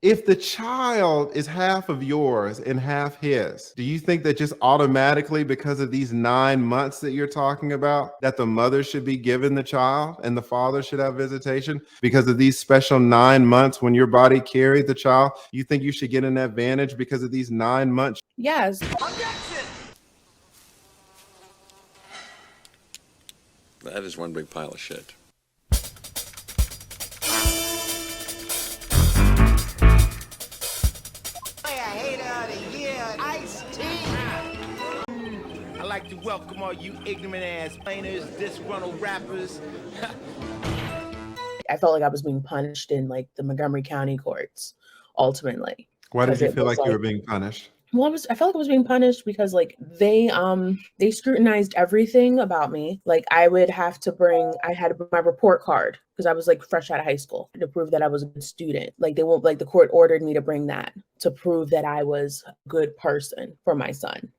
If the child is half of yours and half his, do you think that just automatically, because of these 9 months that you're talking about, that the mother should be given the child and the father should have visitation because of these special 9 months when your body carried the child? You think you should get an advantage because of these 9 months? Yes. That is one big pile of shit. I'd like to welcome all you ignorant ass plainers, disgruntled rappers. I felt like I was being punished in like the Montgomery County courts, ultimately. Why did 'Cause you it feel was like you were being punished? Well, I felt like I was being punished because like they scrutinized everything about me. Like I had to bring my report card because I was like fresh out of high school to prove that I was a good student. Like the court ordered me to bring that to prove that I was a good person for my son.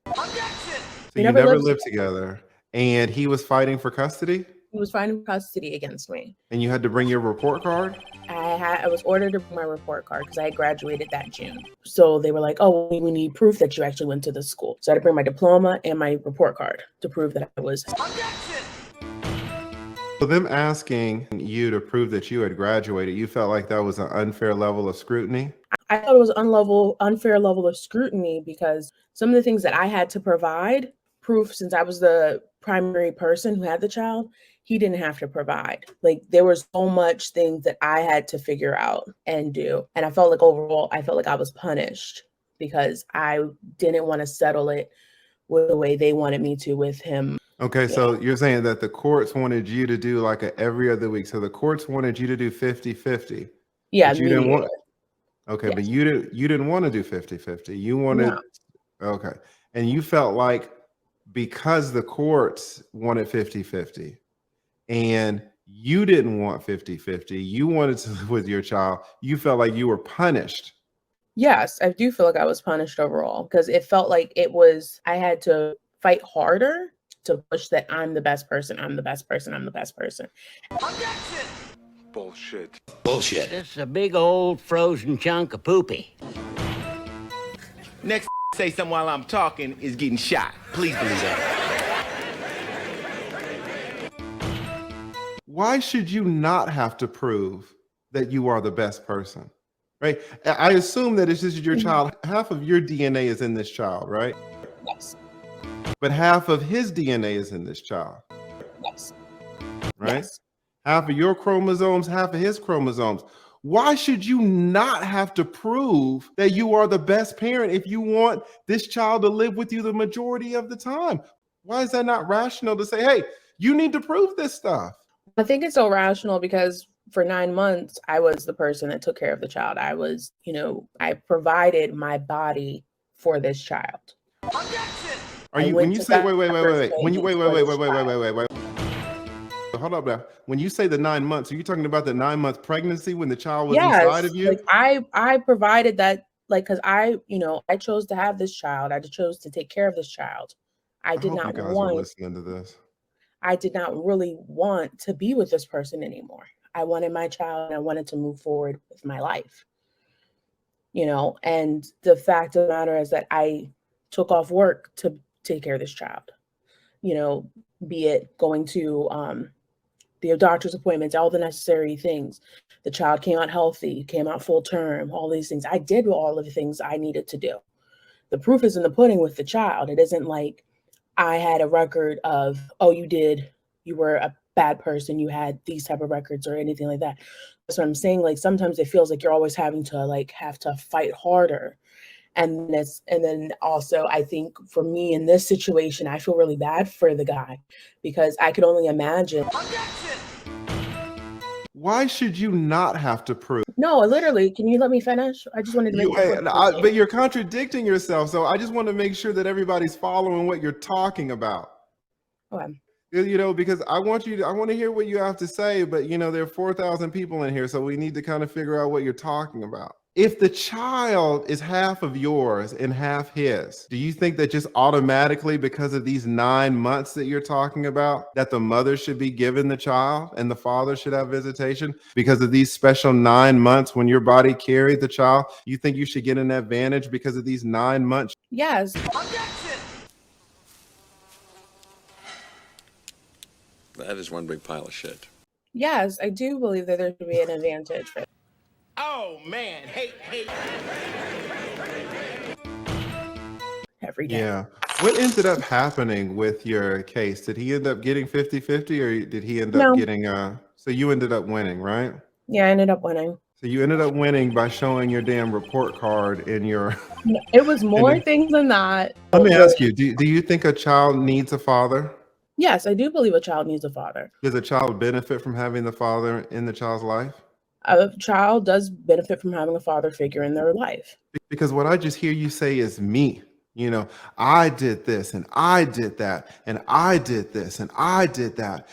So you never lived together, and he was fighting for custody? He was fighting custody against me. And you had to bring your report card? I was ordered to bring my report card because I had graduated that June. So they were like, oh, we need proof that you actually went to the school. So I had to bring my diploma and my report card to prove that I was. So them asking you to prove that you had graduated, you felt like that was an unfair level of scrutiny? I thought it was an unfair level of scrutiny because some of the things that I had to provide proof, since I was the primary person who had the child, he didn't have to provide. Like there was so much things that I had to figure out and do. And I felt like overall, I felt like I was punished because I didn't want to settle it with the way they wanted me to with him. Okay, so you're saying that the courts wanted you to do like a every other week. So the courts wanted you to do 50-50. Yeah, but you didn't want. Okay, yes. but you didn't want to do 50-50. You wanted. No. Okay. And you felt like because the courts wanted 50-50 and you didn't want 50-50, you wanted to live with your child, you felt like you were punished. Yes, I do feel like I was punished overall because it felt like I had to fight harder to push that I'm the best person, I'm the best person, I'm the best person. Bullshit. Bullshit. This is a big old frozen chunk of poopy. Next say something while I'm talking is getting shot. Please believe that. Why should you not have to prove that you are the best person? Right? I assume that it's just your child. Half of your DNA is in this child, right? Yes. But half of his DNA is in this child. Yes. Right? Yes. Half of your chromosomes, half of his chromosomes. Why should you not have to prove that you are the best parent if you want this child to live with you the majority of the time? Why is that not rational to say, hey, you need to prove this stuff? I think it's so rational because for 9 months, I was the person that took care of the child. I was, I provided my body for this child. When you say, wait. Hold up now. When you say the 9 months, are you talking about the 9-month pregnancy when the child was inside of you? Like I provided that, like, because I chose to have this child. I chose to take care of this child. I did not want listening to this. I did not really want to be with this person anymore. I wanted my child and I wanted to move forward with my life. And the fact of the matter is that I took off work to take care of this child. Be it going to the doctor's appointments, all the necessary things. The child came out healthy, came out full term, all these things. I did all of the things I needed to do. The proof is in the pudding with the child. It isn't like I had a record of, oh, you were a bad person, you had these type of records or anything like that. That's what I'm saying. Like sometimes it feels like you're always having to fight harder. And then also I think for me in this situation, I feel really bad for the guy because I could only imagine. Why should you not have to prove? No, literally, can you let me finish? I just wanted to make but you're contradicting yourself. So I just want to make sure that everybody's following what you're talking about. Okay. Because I want to hear what you have to say, but there are 4,000 people in here, so we need to kind of figure out what you're talking about. If the child is half of yours and half his, do you think that just automatically, because of these 9 months that you're talking about, that the mother should be given the child and the father should have visitation because of these special 9 months when your body carried the child? You think you should get an advantage because of these 9 months? Yes. That is one big pile of shit. Yes, I do believe that there should be an advantage for Oh man, hate. every day. Yeah. What ended up happening with your case? Did he end up getting 50-50 or did he end up No. getting so you ended up winning, right? Yeah, I ended up winning. So you ended up winning by showing your damn report card in your It was more things than that. Let me ask you, do you think a child needs a father? Yes, I do believe a child needs a father. Does a child benefit from having the father in the child's life? A child does benefit from having a father figure in their life. Because what I just hear you say is me. You know, I did this and I did that and I did this and I did that.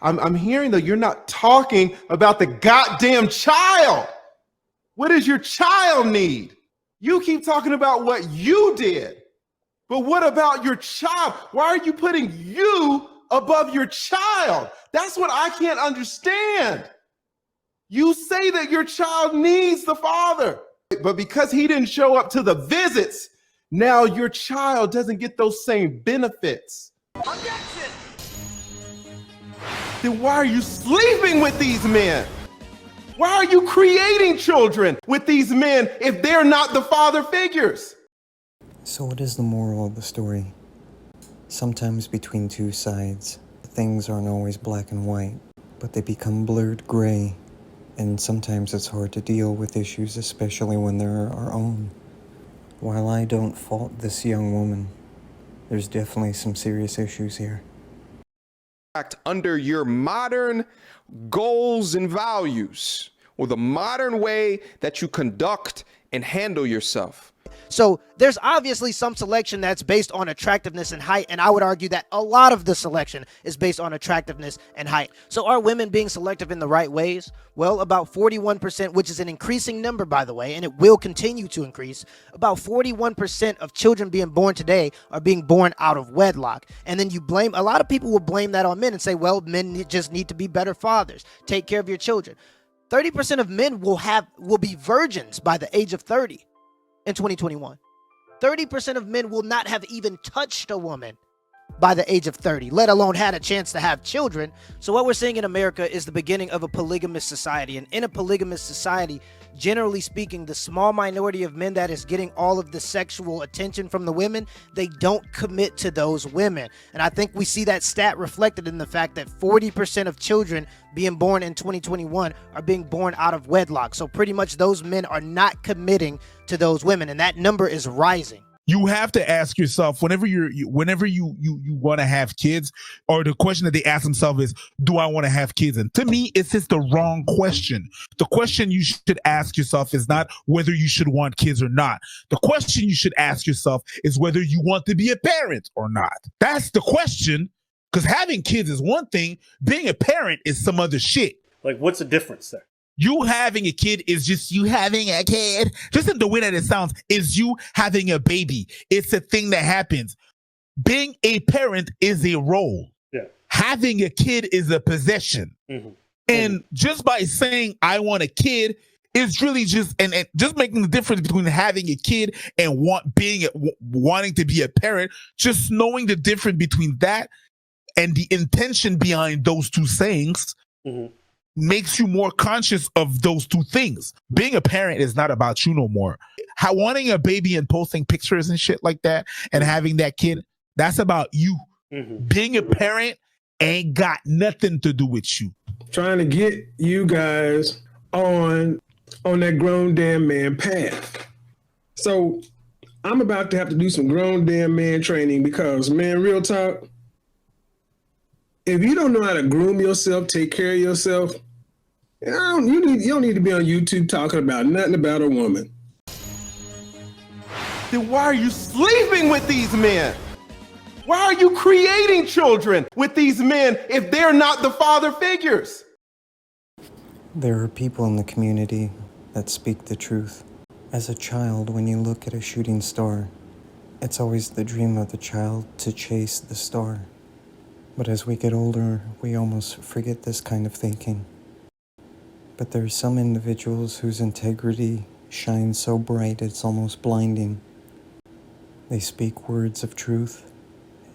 I'm hearing that you're not talking about the goddamn child. What does your child need? You keep talking about what you did, but what about your child? Why are you putting you above your child? That's what I can't understand. You say that your child needs the father, but because he didn't show up to the visits, now your child doesn't get those same benefits. Objection! Then why are you sleeping with these men? Why are you creating children with these men if they're not the father figures? So what is the moral of the story? Sometimes between two sides, things aren't always black and white, but they become blurred gray. And sometimes it's hard to deal with issues, especially when they're our own. While I don't fault this young woman, there's definitely some serious issues here. Under your modern goals and values, or the modern way that you conduct and handle yourself. So there's obviously some selection that's based on attractiveness and height, and I would argue that a lot of the selection is based on attractiveness and height. So are women being selective in the right ways? Well, about 41%, which is an increasing number, by the way, and it will continue to increase. About 41% of children being born today are being born out of wedlock. And then a lot of people will blame that on men and say, well, men just need to be better fathers. Take care of your children. 30% of men will be virgins by the age of 30. In 2021, 30% of men will not have even touched a woman by the age of 30, let alone had a chance to have children. So what we're seeing in America is the beginning of a polygamous society. And in a polygamous society, generally speaking, the small minority of men that is getting all of the sexual attention from the women, they don't commit to those women. And I think we see that stat reflected in the fact that 40% of children being born in 2021 are being born out of wedlock. So pretty much those men are not committing to those women, and that number is rising. You have to ask yourself whenever you want to have kids, or the question that they ask themselves is, do I want to have kids? And to me, it's just the wrong question. The question you should ask yourself is not whether you should want kids or not. The question you should ask yourself is whether you want to be a parent or not. That's the question, because having kids is one thing. Being a parent is some other shit. Like, what's the difference there? You having a kid is just you having a kid. Just in the way that it sounds, is you having a baby. It's a thing that happens. Being a parent is a role. Yeah. Having a kid is a possession. Mm-hmm. And just by saying I want a kid is really just and just making the difference between having a kid and wanting to be a parent. Just knowing the difference between that and the intention behind those two sayings. Mm-hmm. Makes you more conscious of those two things. Being a parent is not about you no more. Wanting a baby and posting pictures and shit like that and having that kid, that's about you. Mm-hmm. Being a parent ain't got nothing to do with you. Trying to get you guys on that grown damn man path. So I'm about to have to do some grown damn man training because, man, real talk, if you don't know how to groom yourself, take care of yourself, you don't need to be on YouTube talking about nothing about a woman. Then why are you sleeping with these men? Why are you creating children with these men if they're not the father figures? There are people in the community that speak the truth. As a child, when you look at a shooting star, it's always the dream of the child to chase the star. But as we get older, we almost forget this kind of thinking. But there are some individuals whose integrity shines so bright it's almost blinding. They speak words of truth,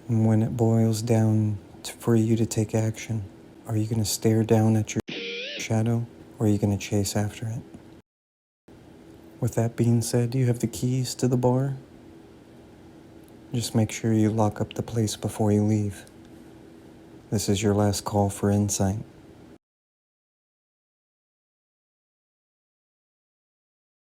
and when it boils down for you to take action, are you going to stare down at your shadow, or are you going to chase after it? With that being said, you have the keys to the bar. Just make sure you lock up the place before you leave. This is your last call for insight.